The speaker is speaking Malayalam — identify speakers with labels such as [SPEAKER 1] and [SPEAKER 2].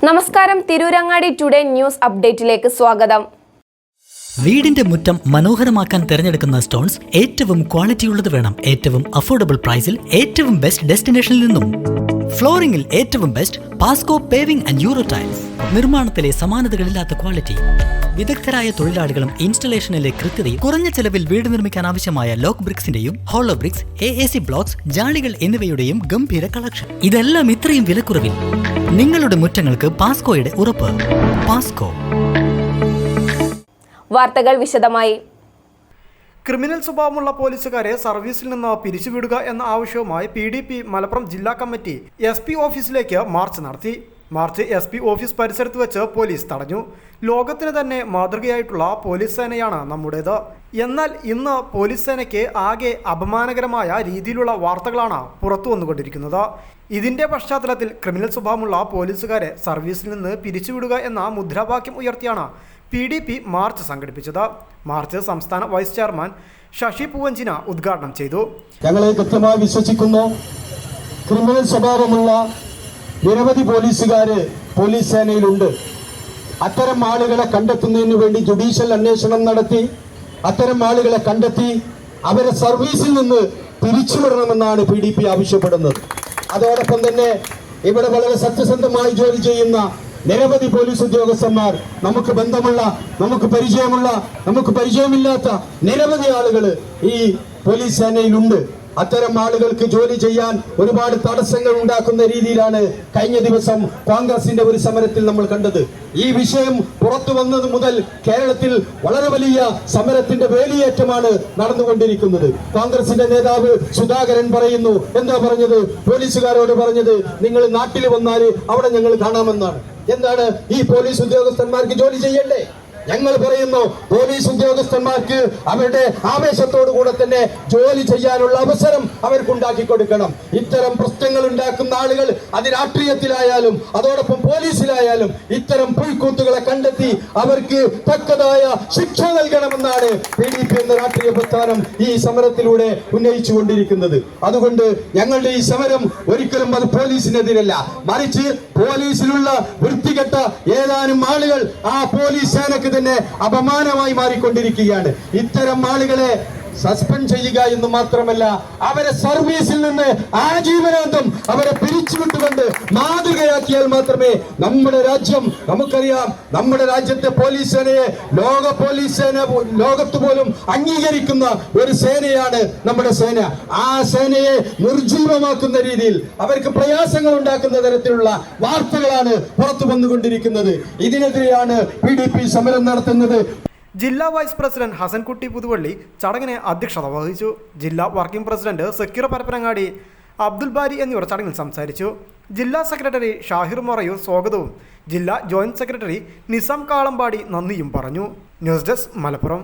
[SPEAKER 1] നമസ്കാരം, തിരൂരങ്ങാടി ടുഡേ ന്യൂസ് അപ്ഡേറ്റിലേക്ക് സ്വാഗതം.
[SPEAKER 2] വീടിന്റെ മുറ്റം മനോഹരമാക്കാൻ തിരഞ്ഞെടുക്കുന്ന സ്റ്റോൺസ് ഏറ്റവും ക്വാളിറ്റിയുള്ളത് വേണം. ഏറ്റവും അഫോർഡബിൾ പ്രൈസിൽ ഏറ്റവും ബെസ്റ്റ് ഡെസ്റ്റിനേഷനിൽ നിന്നും. ഫ്ലോറിംഗിൽ ഏറ്റവും best Pasco paving and euro tiles. നിർമ്മാണത്തിലെ സമാനതകളില്ലാത്ത ക്വാളിറ്റി, വിദഗ്ധരായ തൊഴിലാളികളും ഇൻസ്റ്റലേഷനിലെ കൃത്യതയും, കുറഞ്ഞ ചെലവിൽ വീട് നിർമ്മിക്കാൻ ആവശ്യമായ ലോക്ക് ബ്രിക്സിന്റെയും ഹോളോ ബ്രിക്സ്, AAC ബ്ലോക്സ്, ജാളികൾ എന്നിവയുടെയും ഗംഭീര കളക്ഷൻ. ഇതെല്ലാം ഇത്രയും വിലക്കുറവിൽ. നിങ്ങളുടെ മുറ്റങ്ങൾക്ക് പാസ്കോയുടെ ഉറപ്പ്. പാസ്കോ.
[SPEAKER 1] വാർത്തകൾ വിശദമായി.
[SPEAKER 3] ക്രിമിനൽ സ്വഭാവമുള്ള പോലീസുകാരെ സർവീസിൽ നിന്ന് പിരിച്ചുവിടുക എന്ന ആവശ്യവുമായി PDP മലപ്പുറം ജില്ലാ കമ്മിറ്റി SP ഓഫീസിലേക്ക് മാർച്ച് നടത്തി. മാർച്ച് SP ഓഫീസ് പരിസരത്ത് വെച്ച് പോലീസ് തടഞ്ഞു. ലോകത്തിന് തന്നെ മാതൃകയായിട്ടുള്ള പോലീസ് സേനയാണ് നമ്മുടേത്. എന്നാൽ ഇന്ന് പോലീസ് സേനയ്ക്ക് ആകെ അപമാനകരമായ രീതിയിലുള്ള വാർത്തകളാണ് പുറത്തു വന്നുകൊണ്ടിരിക്കുന്നത്. ഇതിന്റെ പശ്ചാത്തലത്തിൽ ക്രിമിനൽ സ്വഭാവമുള്ള പോലീസുകാരെ സർവീസിൽ നിന്ന് പിരിച്ചുവിടുക എന്ന മുദ്രാവാക്യം ഉയർത്തിയാണ് PDP മാർച്ച് സംഘടിപ്പിച്ചത്. മാർച്ച് സംസ്ഥാന വൈസ് ചെയർമാൻ ശശി പൂവഞ്ചിന ഉദ്ഘാടനം ചെയ്തു.
[SPEAKER 4] ഞങ്ങളെ കൃത്യമായി വിശ്വസിക്കുന്നു. ക്രിമിനൽ സ്വഭാവമുള്ള നിരവധി പോലീസുകാര് പോലീസ് സേനയിലുണ്ട്. അത്തരം ആളുകളെ കണ്ടെത്തുന്നതിന് വേണ്ടി ജുഡീഷ്യൽ അന്വേഷണം നടത്തി അത്തരം ആളുകളെ കണ്ടെത്തി അവരെ സർവീസിൽ നിന്ന് പിരിച്ചുവിടണമെന്നാണ് PDP ആവശ്യപ്പെടുന്നത്. അതോടൊപ്പം തന്നെ ഇവിടെ വളരെ സത്യസന്ധമായി ജോലി ചെയ്യുന്ന നിരവധി പോലീസ് ഉദ്യോഗസ്ഥന്മാർ, നമുക്ക് ബന്ധമുള്ള, നമുക്ക് പരിചയമുള്ള, നമുക്ക് പരിചയമില്ലാത്ത നിരവധി ആളുകൾ ഈ പോലീസ് സേനയിലുണ്ട്. അത്തരം ആളുകൾക്ക് ജോലി ചെയ്യാൻ ഒരുപാട് തടസ്സങ്ങൾ ഉണ്ടാക്കുന്ന രീതിയിലാണ് കഴിഞ്ഞ ദിവസം കോൺഗ്രസിന്റെ ഒരു സമരത്തിൽ നമ്മൾ കണ്ടത്. ഈ വിഷയം പുറത്തു വന്നത് മുതൽ കേരളത്തിൽ വളരെ വലിയ സമരത്തിന്റെ വേലിയേറ്റമാണ് നടന്നുകൊണ്ടിരിക്കുന്നത്. കോൺഗ്രസിന്റെ നേതാവ് സുധാകരൻ പറയുന്നു, എന്താ പറഞ്ഞത്? പോലീസുകാരോട് പറഞ്ഞത്, നിങ്ങൾ നാട്ടിൽ വന്നാൽ അവിടെ ഞങ്ങൾ കാണാമെന്നാണ്. എന്താണ്, ഈ പോലീസ് ഉദ്യോഗസ്ഥന്മാർക്ക് ജോലി ചെയ്യണ്ടേ? ഞങ്ങൾ പറയുന്നു, പോലീസ് ഉദ്യോഗസ്ഥന്മാർക്ക് അവരുടെ ആവേശത്തോടുകൂടെ തന്നെ ജോലി ചെയ്യാനുള്ള അവസരം അവർക്കുണ്ടാക്കി കൊടുക്കണം. ഇത്തരം പ്രശ്നങ്ങൾ ഉണ്ടാക്കുന്ന ആളുകൾ, അത് രാഷ്ട്രീയത്തിലായാലും അതോടൊപ്പം പോലീസിലായാലും, ഇത്തരം പുൽക്കൂത്തുകളെ കണ്ടെത്തി അവർക്ക് തക്കതായ ശിക്ഷ നൽകണമെന്നാണ് PDP എന്ന രാഷ്ട്രീയ പ്രസ്ഥാനം ഈ സമരത്തിലൂടെ ഉന്നയിച്ചുകൊണ്ടിരിക്കുന്നത്. അതുകൊണ്ട് ഞങ്ങളുടെ ഈ സമരം ഒരിക്കലും അത് പോലീസിനെതിരല്ല, മറിച്ച് പോലീസിലുള്ള വൃത്തികെട്ട ഏതാനും ആളുകൾ ആ പോലീസ് സേനക്ക് തന്നെ അപമാനമായി മാറിക്കൊണ്ടിരിക്കുകയാണ്. ഇത്തരം ആളുകളെ സസ്പെൻഡ് ചെയ്യുക എന്ന് മാത്രമല്ല, അവരെ സർവീസിൽ നിന്ന് ആജീവനാന്തം അവരെ പിരിച്ചുവിട്ടുകൊണ്ട് മാതൃകയാക്കിയാൽ മാത്രമേ നമ്മുടെ രാജ്യം, നമുക്കറിയാം നമ്മുടെ രാജ്യത്തെ പോലീസ് സേനയെ ലോക പോലീസ് സേന, ലോകത്ത് പോലും അംഗീകരിക്കുന്ന ഒരു സേനയാണ് നമ്മുടെ സേന. ആ സേനയെ നിർജീവമാക്കുന്ന രീതിയിൽ, അവർക്ക് പ്രയാസങ്ങൾ ഉണ്ടാക്കുന്ന തരത്തിലുള്ള വാർത്തകളാണ് പുറത്തു വന്നുകൊണ്ടിരിക്കുന്നത്. ഇതിനെതിരെയാണ് PDP സമരം നടത്തുന്നത്.
[SPEAKER 3] ജില്ലാ വൈസ് പ്രസിഡന്റ് ഹസൻകുട്ടി പുതുവള്ളി ചടങ്ങിന് അധ്യക്ഷത വഹിച്ചു. ജില്ലാ വർക്കിംഗ് പ്രസിഡന്റ് സക്കീർ പരപ്പനങ്ങാടി, അബ്ദുൽ ബാരി എന്നിവർ ചടങ്ങിൽ സംസാരിച്ചു. ജില്ലാ സെക്രട്ടറി ഷാഹിർ മൊറയൂർ സ്വാഗതവും ജില്ലാ ജോയിന്റ് സെക്രട്ടറി നിസാം കാളമ്പാടി നന്ദിയും പറഞ്ഞു. News desk Malappuram.